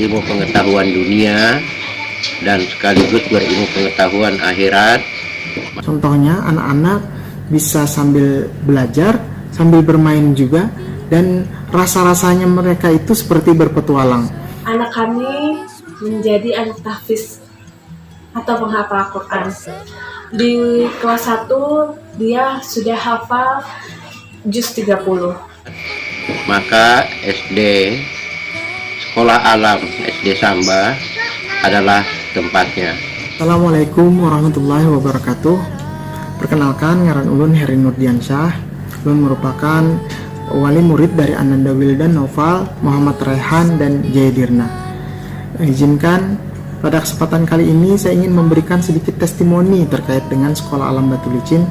berilmu pengetahuan dunia dan sekaligus berilmu pengetahuan akhirat. Contohnya anak-anak bisa sambil belajar, sambil bermain juga, dan rasa-rasanya mereka itu seperti berpetualang. Anak kami menjadi anak tahfiz atau penghafal Quran. Di kelas 1 dia sudah hafal juz 30. Maka SD Sekolah Alam SD Samba adalah tempatnya. Assalamualaikum warahmatullahi wabarakatuh. Perkenalkan, ngaran ulun Heri Nurdiansyah. Ulun merupakan wali murid dari Ananda Wildan Noval, Muhammad Rehan, dan Jayadirna. Izinkan pada kesempatan kali ini saya ingin memberikan sedikit testimoni terkait dengan Sekolah Alam Batu Licin,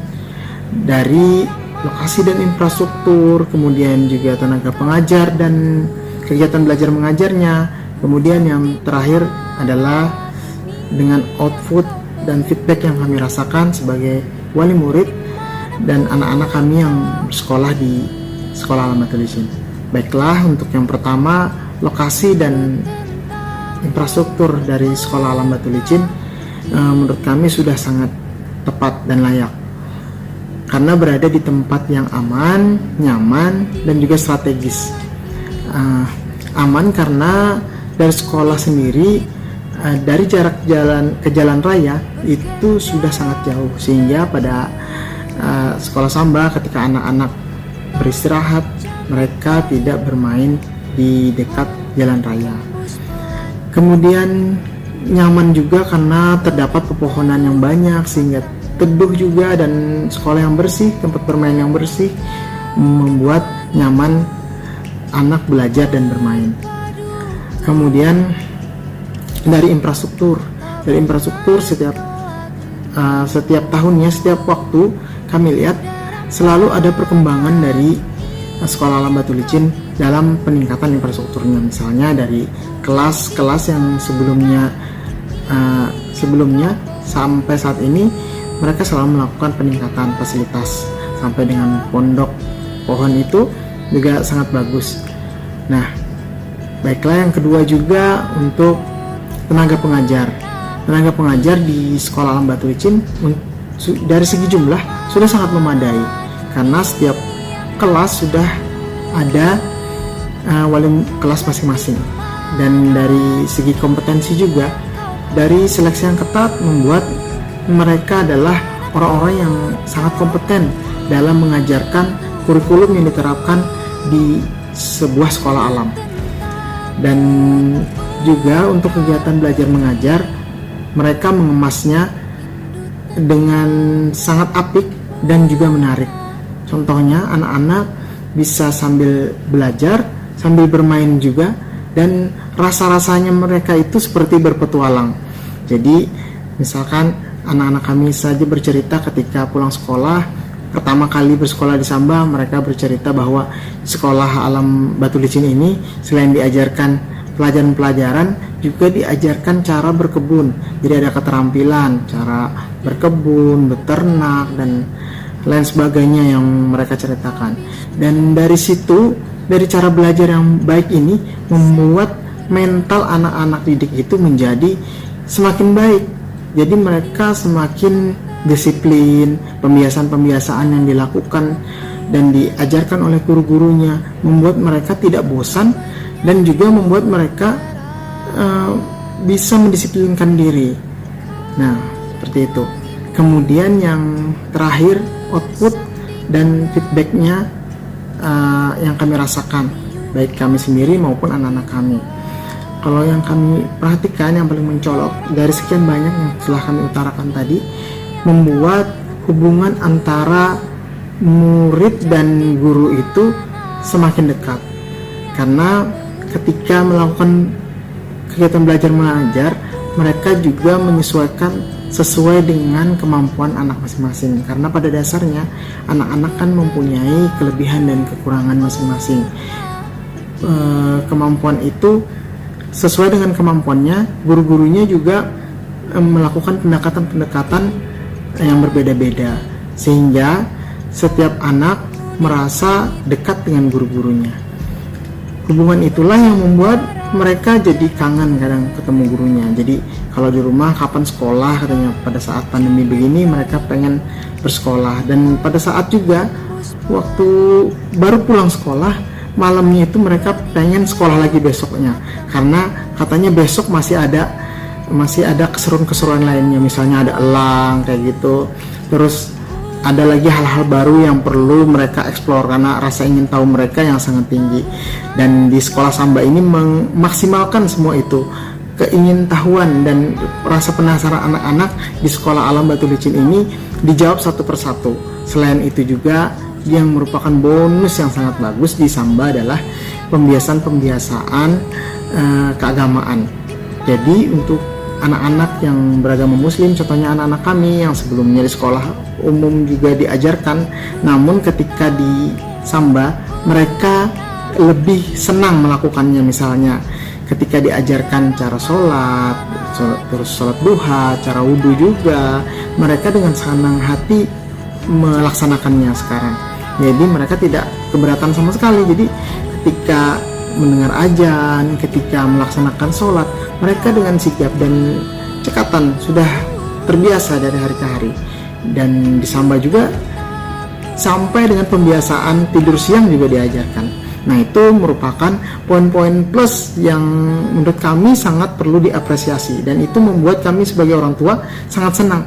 dari lokasi dan infrastruktur, kemudian juga tenaga pengajar dan kegiatan belajar mengajarnya. Kemudian yang terakhir adalah dengan output dan feedback yang kami rasakan sebagai wali murid dan anak-anak kami yang bersekolah di Sekolah Alam Batu Licin. Baiklah, untuk yang pertama, lokasi dan infrastruktur dari Sekolah Alam Batu Licin menurut kami sudah sangat tepat dan layak, karena berada di tempat yang aman, nyaman, dan juga strategis. Aman karena dari sekolah sendiri, dari jarak jalan ke jalan raya itu sudah sangat jauh, sehingga pada Sekolah Samba ketika anak-anak beristirahat, mereka tidak bermain di dekat jalan raya. Kemudian nyaman juga karena terdapat pepohonan yang banyak, sehingga teduh juga, dan sekolah yang bersih, tempat bermain yang bersih, membuat nyaman anak belajar dan bermain. Kemudian dari infrastruktur setiap tahunnya, setiap waktu kami lihat selalu ada perkembangan dari Sekolah Alam Batu Licin dalam peningkatan infrastrukturnya. Misalnya dari kelas-kelas yang sebelumnya sampai saat ini mereka selalu melakukan peningkatan fasilitas, sampai dengan pondok pohon itu juga sangat bagus. Nah, baiklah, yang kedua juga untuk tenaga pengajar. Tenaga pengajar di Sekolah Alam Batu Licin dari segi jumlah sudah sangat memadai, karena setiap kelas sudah ada wali kelas masing-masing. Dan dari segi kompetensi juga, dari seleksi yang ketat membuat mereka adalah orang-orang yang sangat kompeten dalam mengajarkan kurikulum yang diterapkan di sebuah sekolah alam. Dan juga untuk kegiatan belajar mengajar, mereka mengemasnya dengan sangat apik dan juga menarik. Contohnya, anak-anak bisa sambil belajar, sambil bermain juga, dan rasa-rasanya mereka itu seperti berpetualang. Jadi, misalkan anak-anak kami saja bercerita ketika pulang sekolah, pertama kali bersekolah di Samba, mereka bercerita bahwa Sekolah Alam Batu Licin ini selain diajarkan pelajaran-pelajaran, juga diajarkan cara berkebun. Jadi ada keterampilan, cara berkebun, beternak, dan lain sebagainya yang mereka ceritakan. Dan dari situ, dari cara belajar yang baik ini, membuat mental anak-anak didik itu menjadi semakin baik. Jadi mereka semakin disiplin, pembiasaan-pembiasaan yang dilakukan dan diajarkan oleh guru-gurunya membuat mereka tidak bosan, dan juga membuat mereka bisa mendisiplinkan diri. Nah, seperti itu. Kemudian yang terakhir, output dan feedbacknya yang kami rasakan, baik kami sendiri maupun anak-anak kami. Kalau yang kami perhatikan, yang paling mencolok dari sekian banyak yang telah kami utarakan tadi, membuat hubungan antara murid dan guru itu semakin dekat. Karena ketika melakukan kegiatan belajar mengajar, mereka juga menyesuaikan sesuai dengan kemampuan anak masing-masing. Karena pada dasarnya anak-anak kan mempunyai kelebihan dan kekurangan masing-masing. Kemampuan itu sesuai dengan kemampuannya, guru-gurunya juga melakukan pendekatan-pendekatan yang berbeda-beda, sehingga setiap anak merasa dekat dengan guru-gurunya. Hubungan itulah yang membuat mereka jadi kangen kadang ketemu gurunya. Jadi kalau di rumah kapan sekolah katanya, pada saat pandemi begini mereka pengen bersekolah. Dan pada saat juga waktu baru pulang sekolah, malamnya itu mereka pengen sekolah lagi besoknya, karena katanya besok masih ada keseruan-keseruan lainnya, misalnya ada elang kayak gitu. Terus ada lagi hal-hal baru yang perlu mereka eksplor karena rasa ingin tahu mereka yang sangat tinggi. Dan di sekolah Samba ini memaksimalkan semua itu, keingintahuan dan rasa penasaran anak-anak di sekolah alam Batu Licin ini dijawab satu persatu. Selain itu juga yang merupakan bonus yang sangat bagus di Samba adalah pembiasaan keagamaan. Jadi untuk anak-anak yang beragama muslim, contohnya anak-anak kami yang sebelumnya di sekolah umum juga diajarkan, namun ketika di Samba mereka lebih senang melakukannya. Misalnya ketika diajarkan cara sholat, terus sholat duha, cara wudhu juga, mereka dengan senang hati melaksanakannya sekarang. Jadi mereka tidak keberatan sama sekali. Jadi ketika mendengar azan, ketika melaksanakan sholat, mereka dengan sigap dan cekatan sudah terbiasa dari hari ke hari. Dan di Samba juga sampai dengan pembiasaan tidur siang juga diajarkan. Nah, itu merupakan poin-poin plus yang menurut kami sangat perlu diapresiasi, dan itu membuat kami sebagai orang tua sangat senang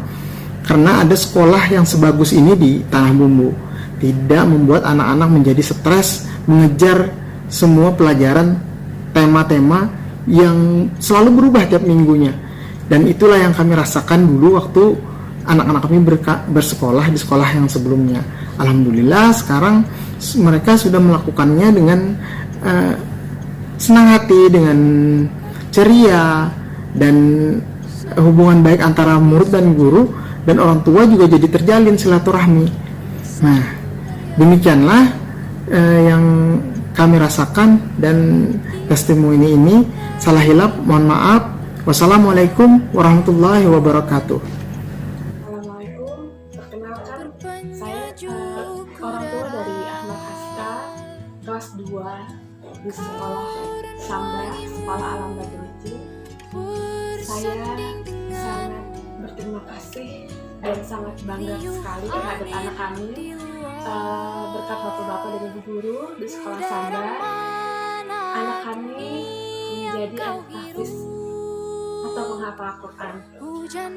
karena ada sekolah yang sebagus ini di Tanah Bumbu, tidak membuat anak-anak menjadi stres mengejar semua pelajaran tema-tema yang selalu berubah tiap minggunya. Dan itulah yang kami rasakan dulu waktu anak-anak kami bersekolah di sekolah yang sebelumnya. Alhamdulillah sekarang mereka sudah melakukannya dengan senang hati, dengan ceria, dan hubungan baik antara murid dan guru dan orang tua juga jadi terjalin silaturahmi. Nah, demikianlah yang kami rasakan, dan testimoni ini salah hilap mohon maaf. Wassalamualaikum warahmatullahi wabarakatuh. Assalamualaikum, perkenalkan saya orang tua dari Ahmad Haska, kelas 2 di sekolah Samba, sekolah alam Batu Licin. Saya sangat berterima kasih dan sangat bangga sekali terhadap anak kami. Berkat bapak-bapak dan ibu guru di sekolah Samba, anak kami menjadi anak tahfiz atau penghafal Al-Quran.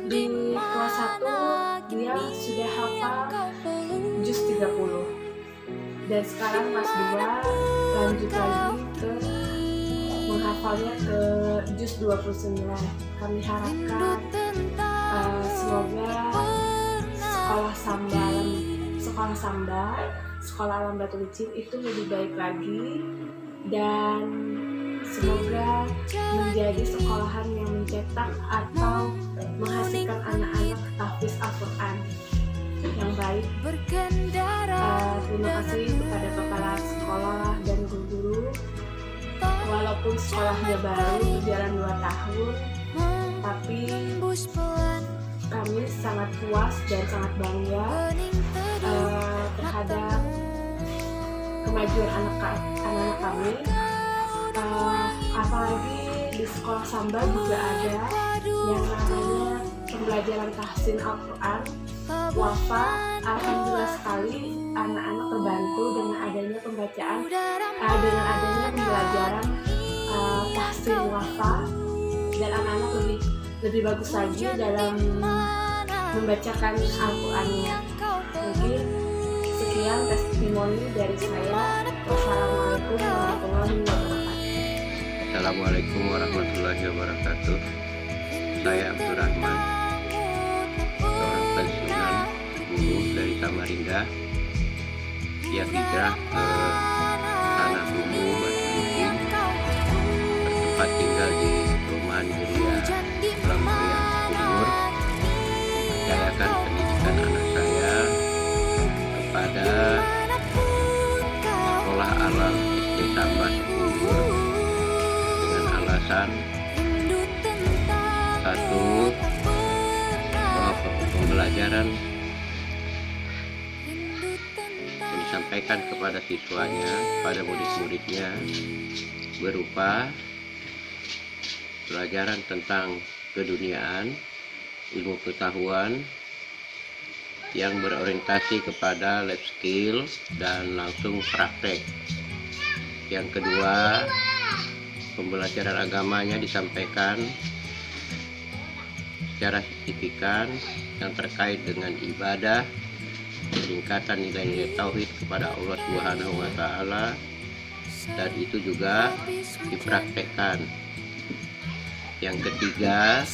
Di kelas 1 dia sudah hafal juz 30, dan sekarang kelas 2 lanjut lagi ke menghafalnya ke juz 29. Kami harapkan semoga sekolah alam Batu Licin itu lebih baik lagi, dan semoga menjadi sekolahan yang mencetak atau menghasilkan anak-anak tahfiz Al-Quran yang baik. Terima kasih kepada kepala sekolah dan guru-guru. Walaupun sekolahnya baru berjalan 2 tahun, tapi kami sangat puas dan sangat bangga terhadap kemajuan anak-anak kami. Apalagi di sekolah Samba juga ada yang namanya pembelajaran tahsin Al-Quran wafa. Alhamdulillah sekali anak-anak terbantu dengan adanya pembacaan, dengan adanya pembelajaran tahsin wafa, dan anak-anak lebih bagus lagi dalam membacakan Al-Qurannya. Mungkin sekian testimoni dari saya. Wassalamualaikum warahmatullahi wabarakatuh. Assalamualaikum warahmatullahi wabarakatuh. Saya Abdurrahman, seorang pensiunan guru dari Samarinda yang hijrah ke Tanah Bumbu Batu Licin, bertempat tinggal di perumahan Geria Lampiang Kubur, mempercayakan pendidikan anak saya kepada sekolah alam SD Samba Kubur dengan alasan satu, bahwa pembelajaran yang disampaikan kepada siswanya, pada murid-muridnya berupa pelajaran tentang keduniaan, ilmu pengetahuan yang berorientasi kepada life skill dan langsung praktek. Yang kedua, pembelajaran agamanya disampaikan secara signifikan yang terkait dengan ibadah, peningkatan nilai-nilai tauhid kepada Allah Subhanahu wa taala, dan itu juga dipraktekkan. Yang ketiga,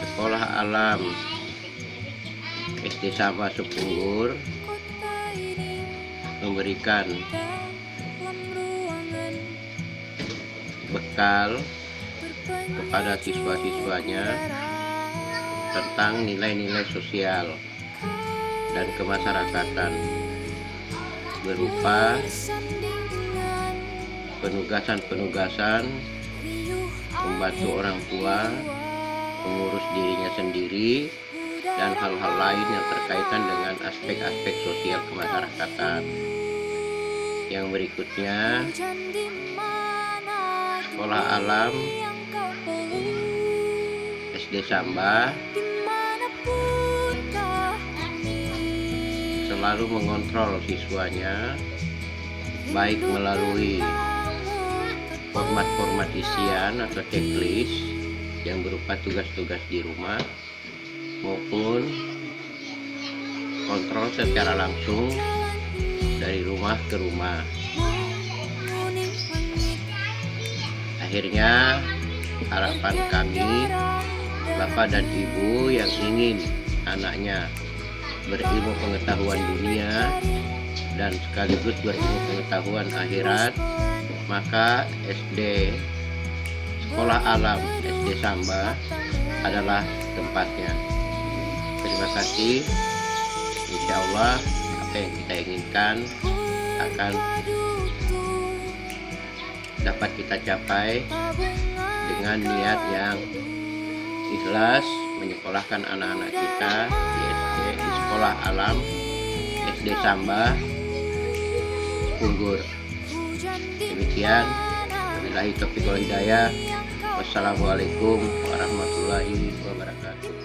sekolah alam SD Samba Sepunggur memberikan bekal kepada siswa-siswanya tentang nilai-nilai sosial dan kemasyarakatan berupa penugasan-penugasan membantu orang tua, mengurus dirinya sendiri, dan hal-hal lain yang terkaitan dengan aspek-aspek sosial kemasyarakatan. Yang berikutnya, sekolah alam SD Samba selalu mengontrol siswanya, baik melalui format-format isian atau checklist yang berupa tugas-tugas di rumah, maupun kontrol secara langsung dari rumah ke rumah. Akhirnya, harapan kami, Bapak dan Ibu yang ingin anaknya berilmu pengetahuan dunia dan sekaligus berilmu pengetahuan akhirat, maka SD Sekolah Alam SD Samba adalah tempatnya. Terima kasih. Insya Allah apa yang kita inginkan akan dapat kita capai dengan niat yang ikhlas menyekolahkan anak-anak kita di Sekolah Alam SD Samba Sepunggur. Demikian, wabillahi taufiq wal hidayah. Wassalamualaikum warahmatullahi wabarakatuh.